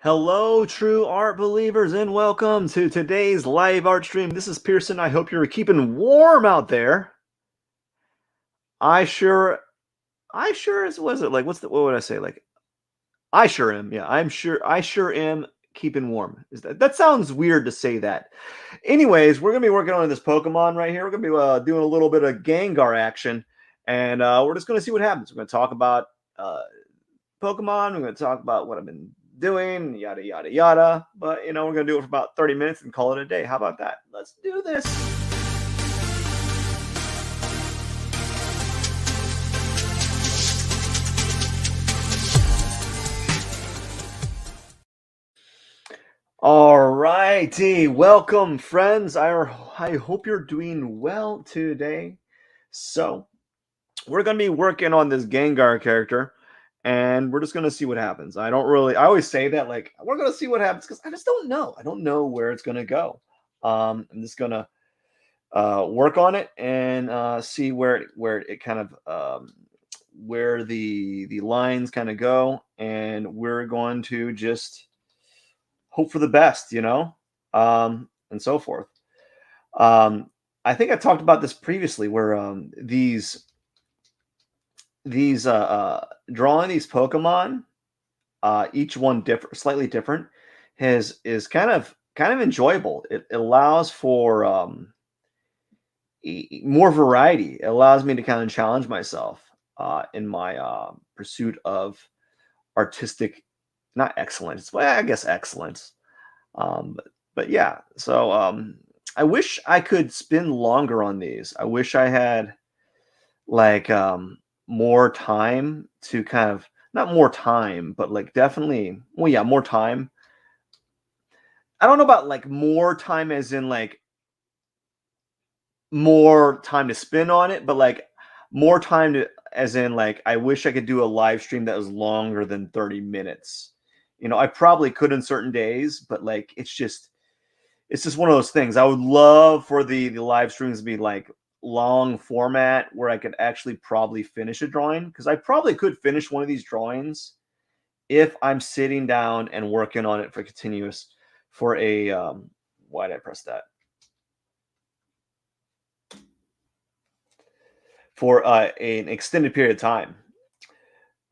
Hello, true art believers, and welcome to today's live art stream. This is Pierson. I hope you're keeping warm out there. I sure, I sure is. Was it like? What would I say? Like, I sure am. Yeah, I sure am keeping warm. That sounds weird to say that. Anyways, we're gonna be working on this Pokemon right here. We're gonna be doing a little bit of Gengar action, and we're just gonna see what happens. We're gonna talk about uh, Pokemon. We're going to talk about what I've been doing, yada, yada, yada. But, we're going to do it for about 30 minutes and call it a day. How about that? Let's do this. All righty. Welcome, friends. I hope you're doing well today. So, we're going to be working on this Gengar character, and we're just going to see what happens. I always say that, like, we're going to see what happens because I just don't know. I don't know where it's going to go. I'm just going to work on it and see where it kind of where the lines kind of go, and we're going to just hope for the best, and so forth. Um, I think I talked about this previously, where these drawing these Pokemon, each one different, slightly different, is kind of enjoyable. It allows for more variety. It allows me to kind of challenge myself in my pursuit of artistic, not excellence, well, I guess excellence. But yeah, so I wish I could spend longer on these. I wish I had like more time to kind of, not more time, but like definitely, well, yeah, more time. I don't know about like more time as in like more time to spend on it, but like more time to, as in like I wish I could do a live stream that was longer than 30 minutes. I probably could in certain days, but like it's just one of those things. I would love for the live streams to be like long format where I could actually probably finish a drawing, because I probably could finish one of these drawings if I'm sitting down and working on it for a why did I press that? For an extended period of time.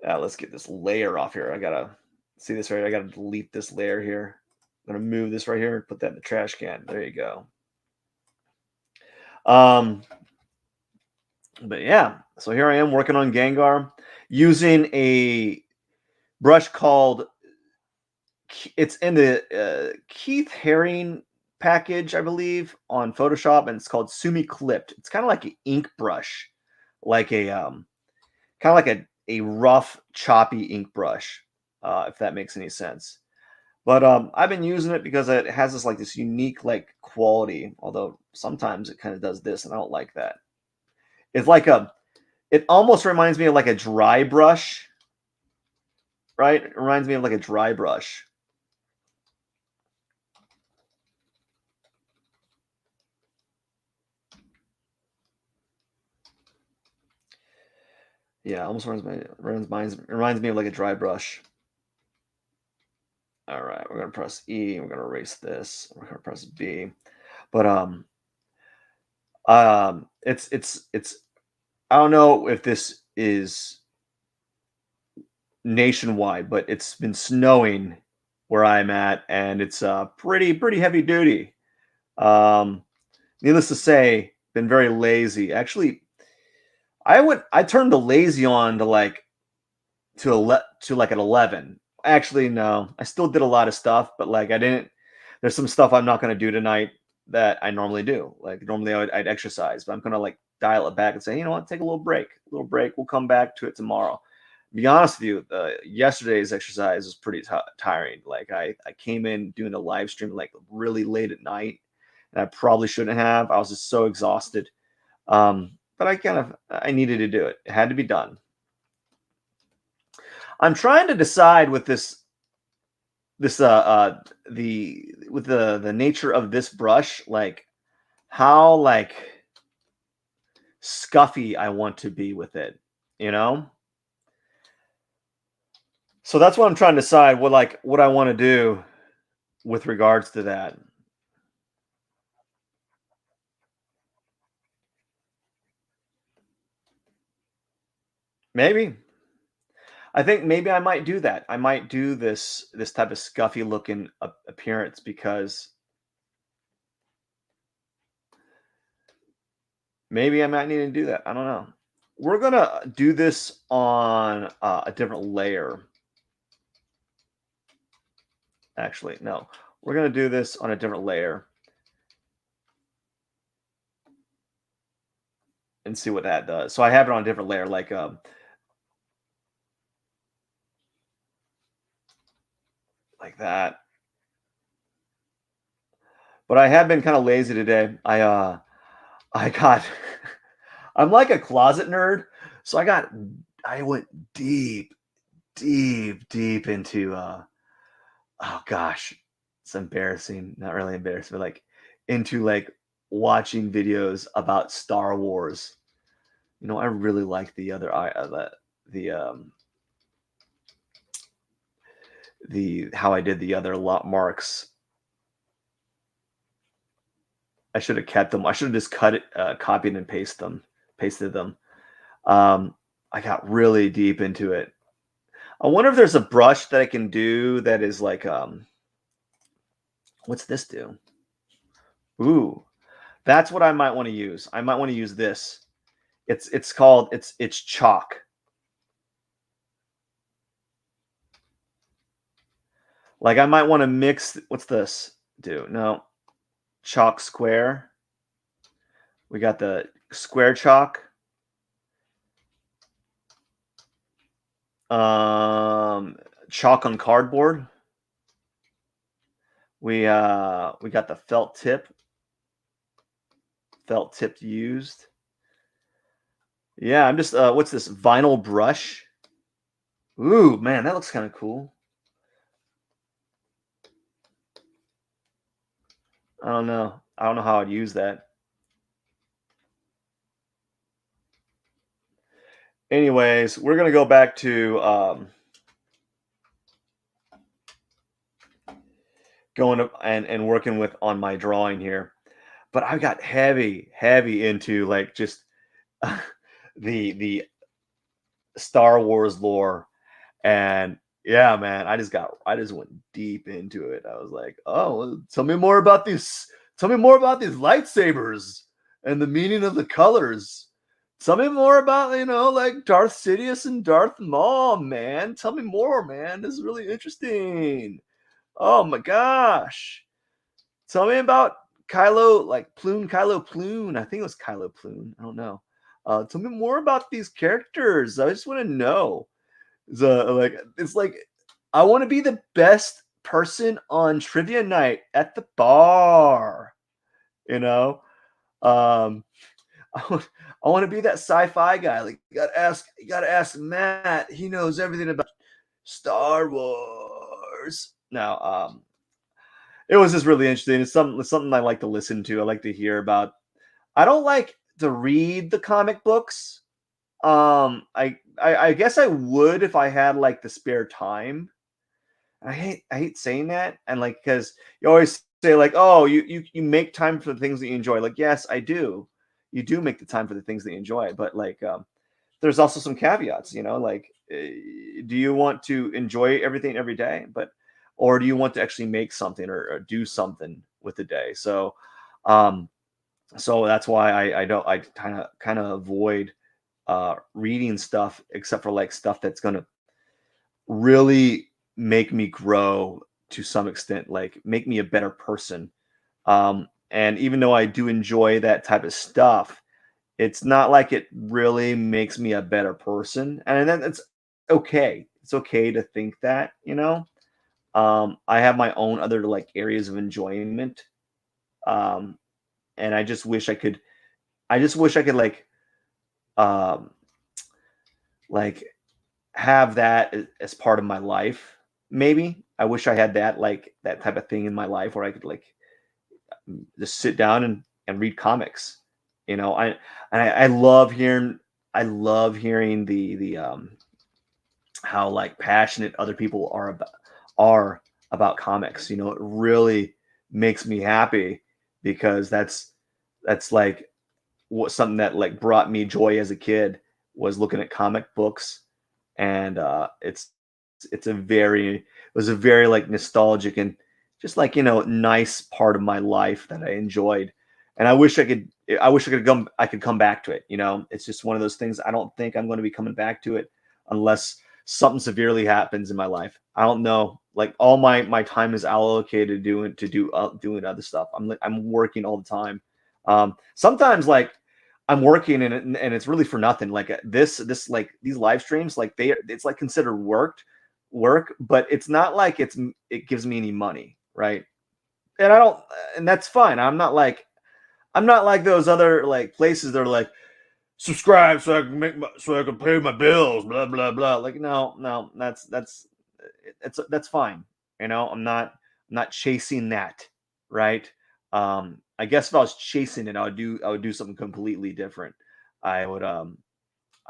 Let's get this layer off here. I gotta see this right. I gotta delete this layer here. I'm gonna move this right here and put that in the trash can. There you go. Um, but yeah, so here I am working on Gengar using a brush called, it's in the Keith Haring package, I believe, on Photoshop, and it's called Sumi Clipped. It's kind of like an ink brush, like a kind of like a rough, choppy ink brush, if that makes any sense. But I've been using it because it has this unique like quality. Although sometimes it kind of does this, and I don't like that. It's like it almost reminds me of like a dry brush, right? It reminds me of like a dry brush. Yeah, almost reminds me of like a dry brush. All right, we're gonna press E. We're gonna erase this. We're gonna press B. But it's. I don't know if this is nationwide, but it's been snowing where I'm at, and it's pretty heavy duty. Um, Needless to say, been very lazy. Actually, I turned the lazy on to like to like at 11. Actually, no, I still did a lot of stuff, but like I didn't. There's some stuff I'm not going to do tonight that I normally do. Like normally I'd exercise, but I'm going to like dial it back and say, you know what, take a little break. A little break. We'll come back to it tomorrow. To be honest with you, yesterday's exercise was pretty tiring. Like I came in doing a live stream like really late at night, and I probably shouldn't have. I was just so exhausted. But I needed to do it. It had to be done. I'm trying to decide with this the with the nature of this brush, like how like scuffy I want to be with it, you know? So that's what I'm trying to decide what I want to do with regards to that. Maybe. I think maybe I might do that. I might do this type of scuffy looking appearance because maybe I might need to do that. I don't know. We're gonna do this on a different layer. Actually, no, we're gonna do this on a different layer and see what that does. So I have it on a different layer, like that. But I have been kind of lazy today. I got I'm like a closet nerd, so I went deep, deep into oh gosh, it's embarrassing. Not really embarrassing, but like into like watching videos about Star Wars. I really like the how I did the other lot marks. I should have kept them. I should have just cut it, copied and pasted them. Um, I got really deep into it. I wonder if there's a brush that I can do that is like, what's this do? Ooh, that's what I might want to use. I might want to use this. It's chalk. Like I might want to mix. What's this do? No, chalk square. We got the square chalk. Um, Chalk on cardboard. We got the felt tipped used. Yeah, I'm just what's this vinyl brush? Ooh, man, that looks kind of cool. I don't know. I don't know how I'd use that. Anyways, we're gonna go back to going up and working with on my drawing here. But I got heavy into like just the Star Wars lore. And yeah, man, I just went deep into it. I was like, "Oh, well, tell me more about these lightsabers and the meaning of the colors. Tell me more about, like Darth Sidious and Darth Maul, man. Tell me more, man. This is really interesting. Oh my gosh. Tell me about Kylo Plune. I think it was Kylo Plune. I don't know. Tell me more about these characters. I just want to know. So it's like I want to be the best person on trivia night at the bar, you know? Um I want to be that sci-fi guy. Like you gotta ask Matt. He knows everything about Star Wars. Now, it was just really interesting. It's something I like to listen to. I like to hear about. I don't like to read the comic books. I guess I would if I had like the spare time. I hate saying that, and like because you always say like, oh, you make time for the things that you enjoy. Like, yes, I do. You do make the time for the things that you enjoy, but like, there's also some caveats. Like, do you want to enjoy everything every day, or do you want to actually make something or do something with the day? Um, so that's why I kind of avoid reading stuff except for like stuff that's gonna really make me grow to some extent, like make me a better person. And even though I do enjoy that type of stuff, it's not like it really makes me a better person. And then it's okay. It's okay to think that. I have my own other like areas of enjoyment. Um, and I just wish I could um like have that as part of my life. Maybe I wish I had that type of thing in my life where I could like just sit down and read comics. I love hearing the how like passionate other people are about comics. It really makes me happy because that's like what something that like brought me joy as a kid was looking at comic books, and it's a very it was a very like nostalgic and just like nice part of my life that I enjoyed, and I could come back to it. It's just one of those things. I don't think I'm going to be coming back to it unless something severely happens in my life. I don't know. Like all my time is allocated doing other stuff. I'm working all the time. Sometimes like I'm working and it's really for nothing. Like this like these live streams, like it's like considered work, but it's not like it gives me any money, right? And I don't, and that's fine. I'm not like those other like places that are like subscribe so I can so I can pay my bills, blah blah blah. Like no, that's fine. I'm not chasing that, right? I guess if I was chasing it, I would do something completely different. I would I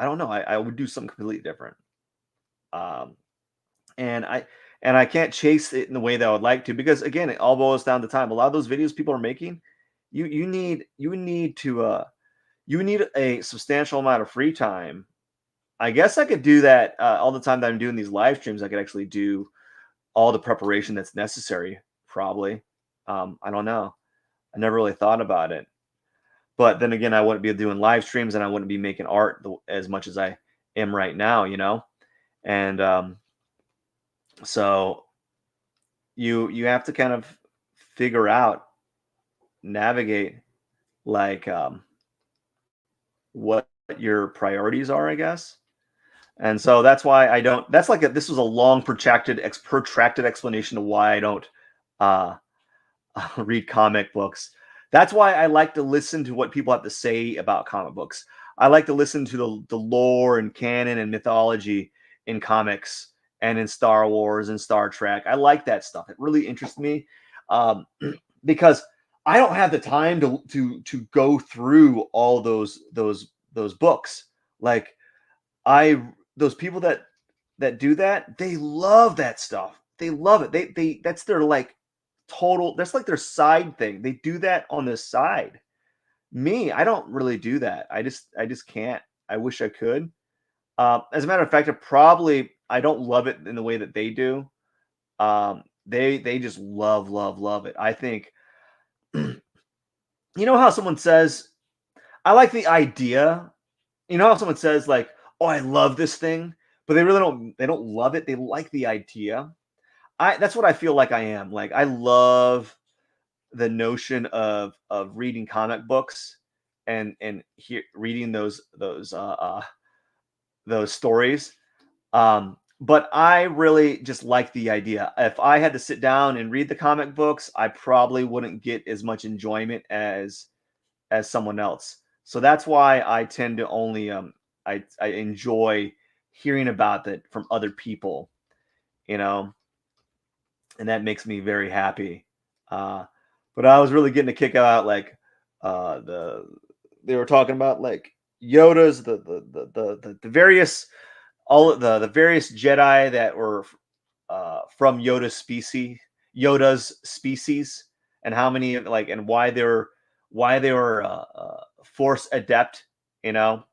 don't know. I would do something completely different. Um, and I can't chase it in the way that I would like to because again, it all boils down to time. A lot of those videos people are making, you need to you need a substantial amount of free time. I guess I could do that all the time that I'm doing these live streams. I could actually do all the preparation that's necessary. Probably. I don't know. I never really thought about it. But then again, I wouldn't be doing live streams and I wouldn't be making art as much as I am right now. And so you have to kind of figure out, navigate like what your priorities are, I guess. And so that's why I don't. That's like this was a long, protracted explanation of why I don't uh, read comic books. That's why I like to listen to what people have to say about comic books. I like to listen to the lore and canon and mythology in comics and in Star Wars and Star Trek. I like that stuff. It really interests me because I don't have the time to go through all those books. Like I those people that do that, they love that stuff. They love it. They that's their like total that's like their side thing. They do that on the side. Me, I don't really do that. I just can't. I wish I could. As a matter of fact, I don't love it in the way that they do. They just love it. I think how someone says, I like the idea. How someone says like, "Oh, I love this thing," but they don't love it. They like the idea. I That's what I feel like I am. Like I love the notion of reading comic books and reading those stories. But I really just like the idea. If I had to sit down and read the comic books, I probably wouldn't get as much enjoyment as someone else. So that's why I tend to only I enjoy hearing about that from other people, you know, and that makes me very happy. Uh, but I was really getting a kick out like the they were talking about like Yoda's the various all of the various Jedi that were from Yoda's species, and how many like and why they were Force adept. You know,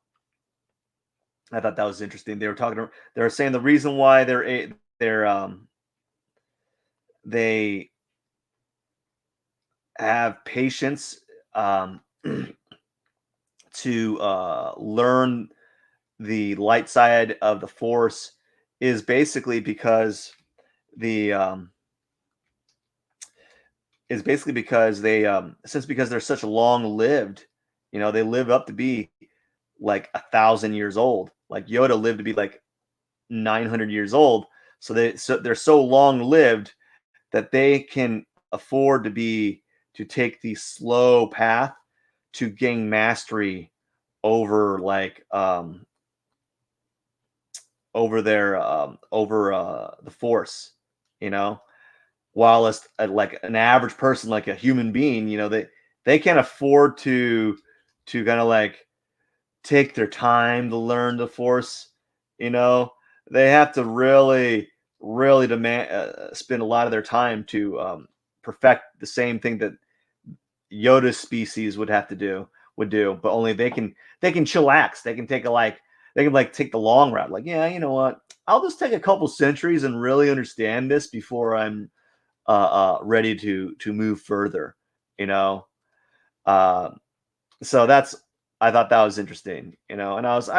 I thought that was interesting. They were saying the reason why they have patience to learn the light side of the Force is basically the because they because they're such long lived, they live up to be like 1,000 years old. Like Yoda lived to be like 900 years old, so they're so long lived that they can afford to take the slow path to gain mastery over like over the Force, you know. While like an average person, like a human being, they can't afford to kind of like take their time to learn the Force, you know. they have to really, really spend a lot of their time to perfect the same thing that Yoda's species would do, but only they can chillax. They can take a they can like take the long route. Like, yeah, you know what? I'll just take a couple centuries and really understand this before I'm ready to move further. You know, uh, so that's I thought that was interesting. You know, and I was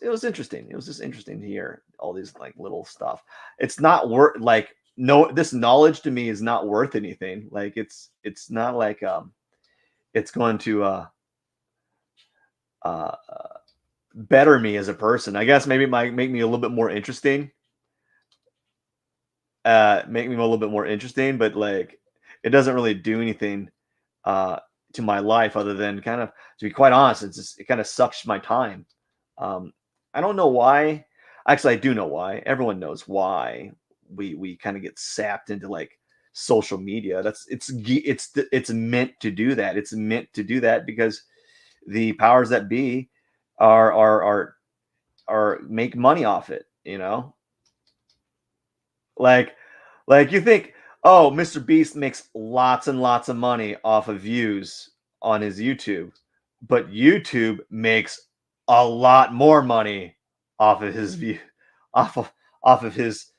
it was interesting. It was just interesting to hear all these like little stuff. It's not worth like no this knowledge to me is not worth anything. Like it's not like it's going to uh, better me as a person. I guess maybe it might make me a little bit more interesting. Make me a little bit more interesting, but like it doesn't really do anything uh, to my life other than kind of, to be quite honest, it kind of sucks my time. Um, I don't know why. Actually, I do know why. Everyone knows why we kind of get sapped into like social media. It's meant to do that. It's meant to do that because the powers that be are make money off it, you know? Like like you think, "Oh, Mr. Beast makes lots and lots of money off of views on his YouTube." But YouTube makes a lot more money off of his view off of off of his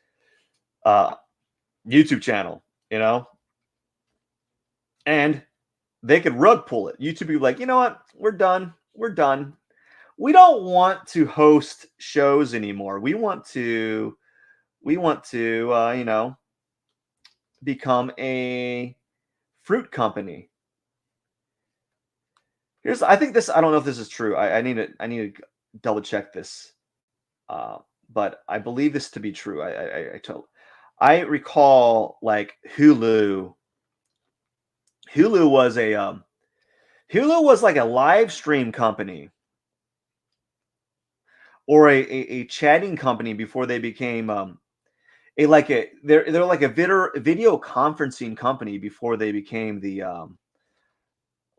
uh YouTube channel, you know? And they could rug pull it. YouTube be like, "You know what? We're done. We're done. We don't want to host shows anymore. We want to you know, become a fruit company." Here's I think this I don't know if this is true. I need to double check this. Uh, but I believe this to be true. I recall like Hulu was a Hulu was like a live stream company or a chatting company before they became a like a they're like a video conferencing company before they became the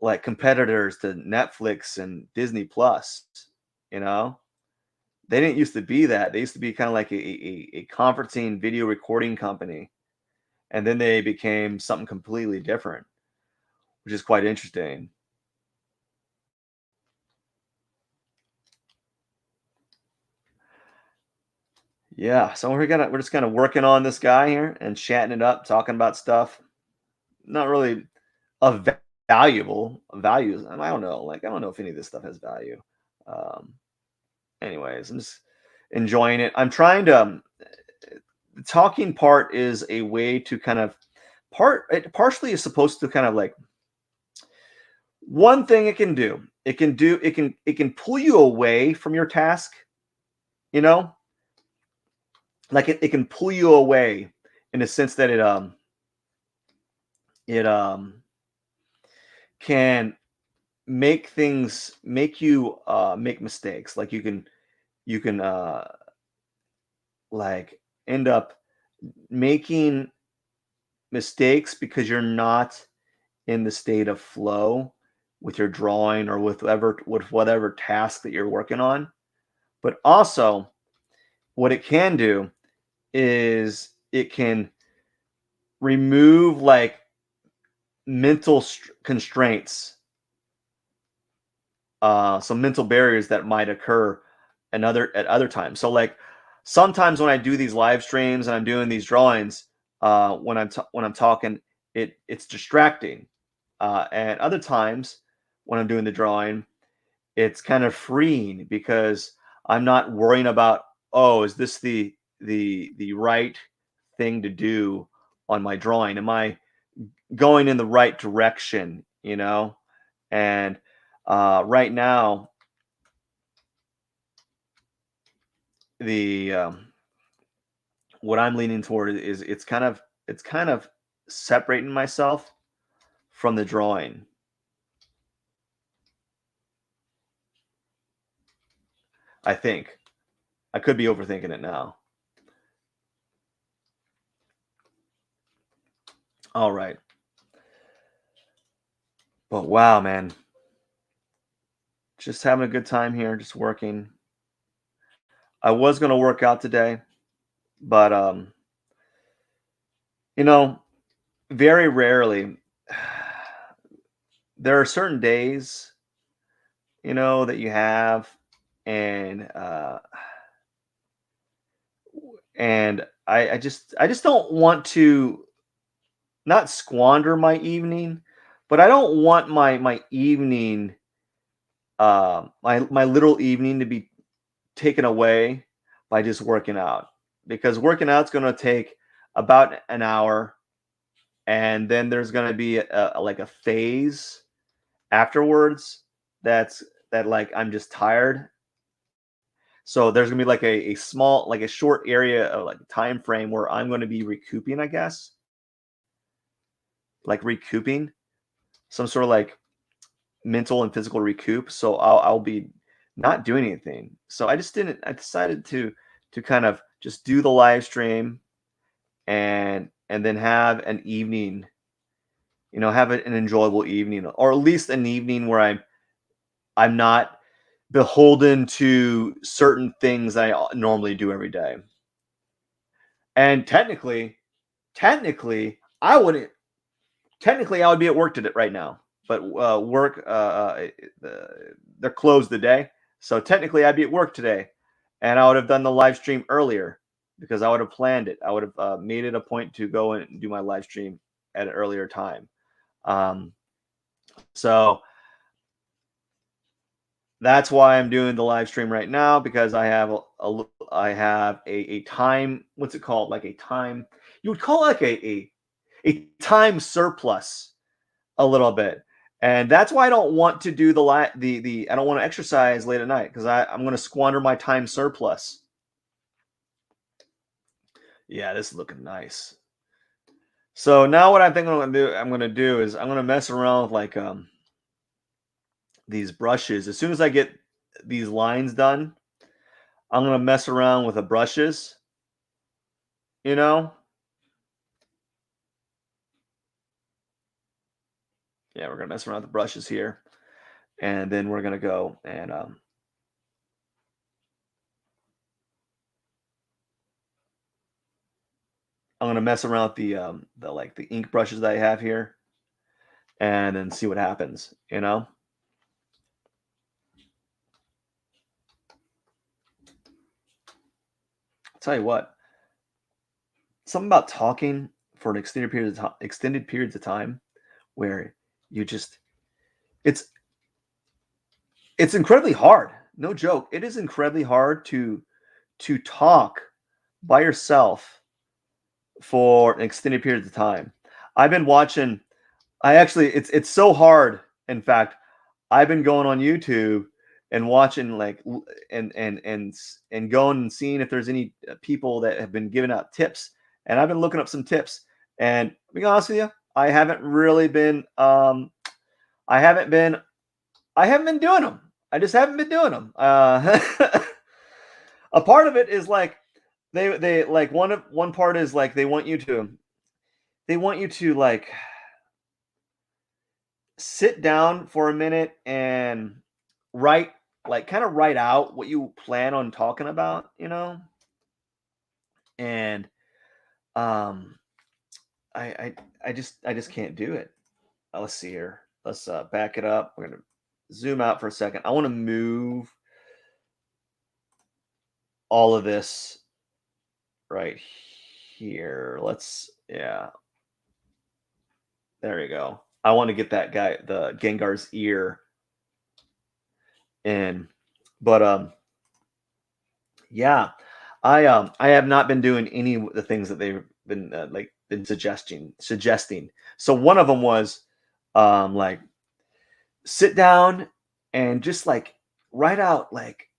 like competitors to Netflix and Disney Plus, you know? They didn't used to be that. They used to be kind of like a conferencing video recording company. And then they became something completely different, which is quite interesting. Yeah. So we're just kind of working on this guy here and chatting it up, talking about stuff. Not really of valuable values. And I don't know. Like I don't know if any of this stuff has value. Um, anyways, I'm just enjoying it. I'm trying to the talking part is a way to kind of it partially is supposed to kind of like one thing it can pull you away from your task, you know, like it can pull you away in the sense that it can make you make mistakes. Like you can like end up making mistakes because you're not in the state of flow with your drawing or with whatever task that you're working on. But also, what it can do is it can remove like constraints, some mental barriers that might occur at other times. So like sometimes when I do these live streams and I'm doing these drawings, when I'm talking, it's distracting. And other times when I'm doing the drawing, it's kind of freeing because I'm not worrying about, oh, is this the right thing to do on my drawing? Am I going in the right direction? You know, and right now the what I'm leaning toward is it's kind of separating myself from the drawing. I think I could be overthinking it now. All right, but wow, man, just having a good time here, just working. I was gonna work out today, but you know, very rarely there are certain days, that you have, and I just don't want to not squander my evening, but I don't want my evening, my little evening to be taken away by just working out, because working out's going to take about an hour, and then there's going to be like a phase afterwards that's that like I'm just tired. So there's gonna be like a small, like a short area of like time frame where I'm going to be recouping, I guess, like recouping some sort of like mental and physical recoup. So I'll be not doing anything. So I just didn't. I decided to kind of just do the live stream, and then have an evening, have an enjoyable evening, or at least an evening where I'm not beholden to certain things I normally do every day. And technically, I wouldn't. Technically, I would be at work today right now, but work they're closed today, so technically I'd be at work today, and I would have done the live stream earlier because I would have planned it. I would have made it a point to go and do my live stream at an earlier time. Um, so that's why I'm doing the live stream right now, because I have a time. What's it called? Like a time. You would call it like a time surplus a little bit. And that's why I don't want to do the I don't want to exercise late at night, because I'm going to squander my time surplus. Yeah, this is looking nice. So now what I think I'm going to do is I'm going to mess around with like these brushes. As soon as I get these lines done, I'm going to mess around with the brushes, you know? Yeah, we're going to mess around with the brushes here, and then we're going to go and I'm gonna mess around with the like the ink brushes that I have here, and then see what happens. I'll tell you what, something about talking for an extended periods of time, where you just it's it's incredibly hard. No joke. It is incredibly hard to talk by yourself for an extended period of time. I've been watching. I actually, it's so hard. In fact, I've been going on YouTube and watching like and going and seeing if there's any people that have been giving out tips. And I've been looking up some tips. And to be honest with you, I haven't really been I haven't been I haven't been doing them. I just haven't been doing them. A part of it is like they like one part is like they want you to like sit down for a minute and write, like kind of write out what you plan on talking about, and um I just can't do it. Let's see here. Let's back it up. We're gonna zoom out for a second. I want to move all of this right here. Yeah, there you go. I want to get that guy, the Gengar's ear in. But yeah, I have not been doing any of the things that they've been suggesting. So one of them was like sit down and just like write out like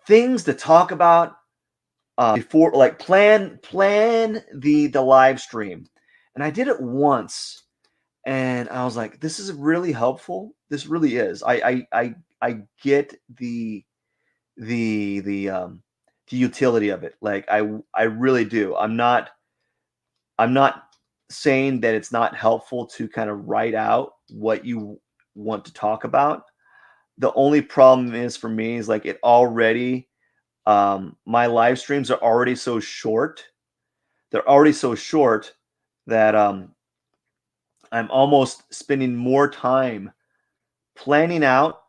things to talk about before, like plan the live stream. And I did it once, and I was like, this is really helpful. This really is. I get the the utility of it. Like I really do. I'm not saying that it's not helpful to kind of write out what you want to talk about. The only problem is for me is like it already My live streams are already so short. They're already so short that I'm almost spending more time planning out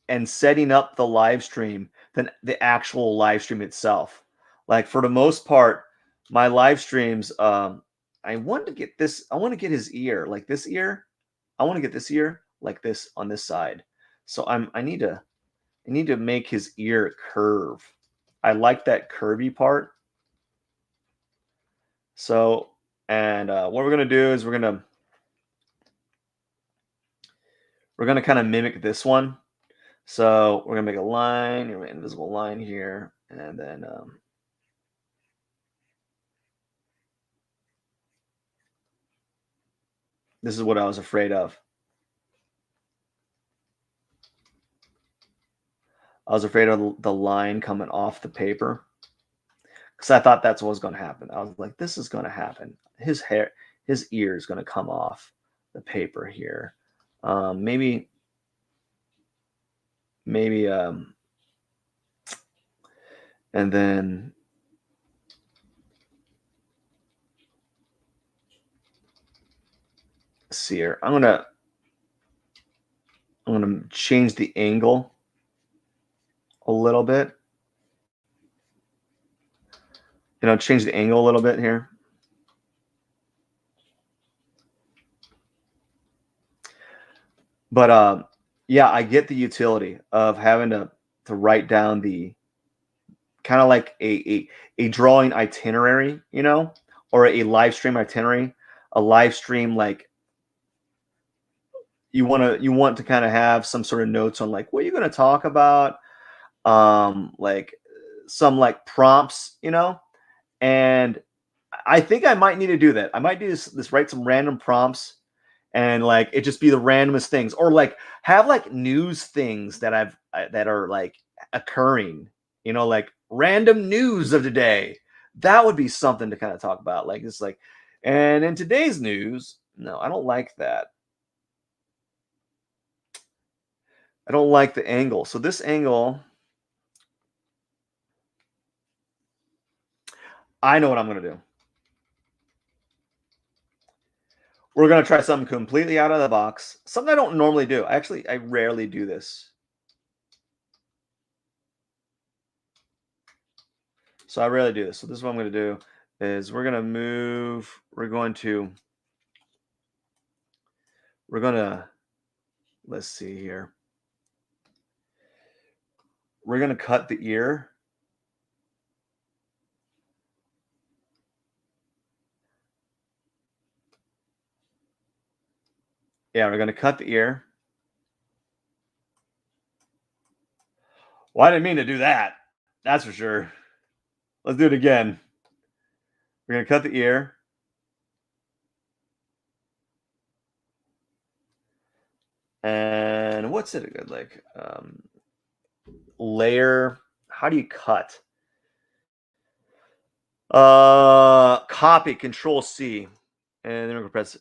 and setting up the live stream than the actual live stream itself. Like for the most part, my live streams, I want to get this, I want to get his ear, like this ear. I want to get this ear like this on this side. So I need to make his ear curve. I like that curvy part. So, and what we're gonna do is we're gonna kind of mimic this one. So we're gonna make a line, an invisible line here, and then this is what I was afraid of. I was afraid of the line coming off the paper because I thought that's what was going to happen. I was like, this is going to happen. His ear is going to come off the paper here. Maybe, maybe, and then let's see here. I'm gonna change the angle a little bit. Change the angle a little bit here. But yeah, I get the utility of having to write down the kind of like a drawing itinerary, or a live stream itinerary, a live stream like you want to kind of have some sort of notes on like what you're going to talk about, like some like prompts, and I think I might need to do that. I might do this write some random prompts and like it just be the randomest things, or like have like news things that are like occurring, like random news of today. That would be something to kind of talk about. Like it's like, and in today's news, no, I don't like that. I don't like the angle. So this angle, I know what I'm going to do. We're going to try something completely out of the box. Something I don't normally do. I rarely do this. So I rarely do this. So this is what I'm going to do is we're going to, let's see here. We're going to cut the ear. Yeah, we're going to cut the ear. Well, I didn't mean to do that. That's for sure. Let's do it again. We're going to cut the ear. And what's it good like? Layer. How do you cut? Copy, Control C, and then we're gonna press.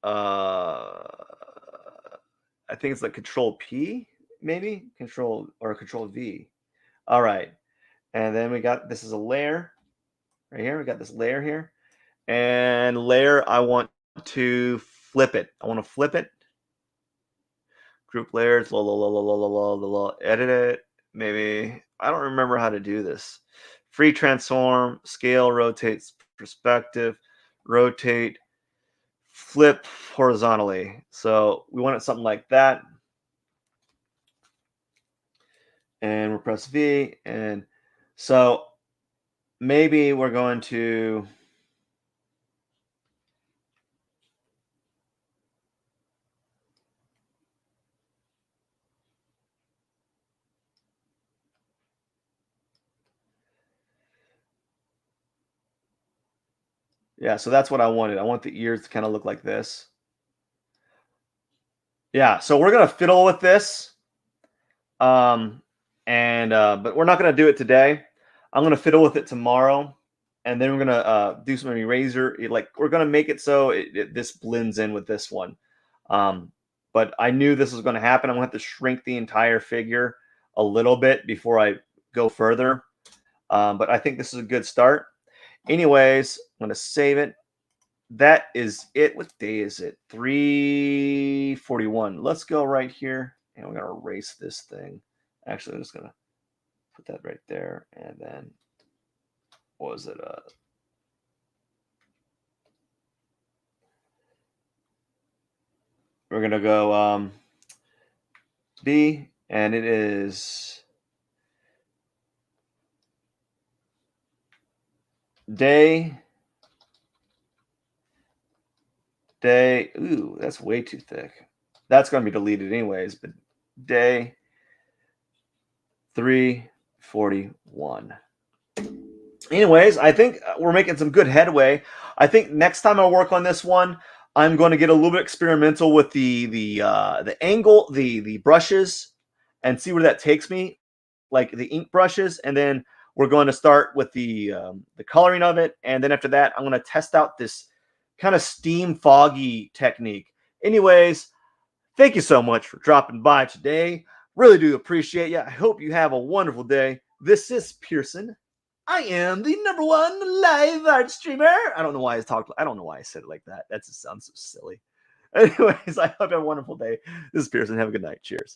I think it's like Control P, maybe Control V. All right, and then we got this is a layer right here. We got this layer here, and layer. I want to flip it. I want to flip it. Group layers. Edit it. Maybe I don't remember how to do this. Free transform, scale, rotate, perspective, rotate, flip horizontally. So we want it something like that. And we'll press V. And so maybe we're going to yeah, so that's what I wanted. I want the ears to kind of look like this. Yeah, so we're gonna fiddle with this. But we're not gonna do it today. I'm gonna fiddle with it tomorrow, and then we're gonna do some eraser. Like we're gonna make it so this blends in with this one. But I knew this was gonna happen. I'm gonna have to shrink the entire figure a little bit before I go further. But I think this is a good start. Anyways, I'm going to save it. That is it. What day is it? 3:41. Let's go right here. And we're going to erase this thing. Actually, I'm just going to put that right there. And then, what was it? We're going to go B. And it is day. Ooh, that's way too thick. That's going to be deleted anyways, but day 3:41. Anyways, I think we're making some good headway. I think next time I work on this one, I'm going to get a little bit experimental with the angle, the brushes, and see where that takes me, like the ink brushes, and then we're going to start with the coloring of it, and then after that, I'm going to test out this kind of steam foggy technique. Anyways, thank you so much for dropping by today. Really do appreciate you. I hope you have a wonderful day. This is Pierson. I am the #1 live art streamer. I don't know why I said it like that. That just sounds so silly. Anyways, I hope you have a wonderful day. This is Pierson. Have a good night. Cheers.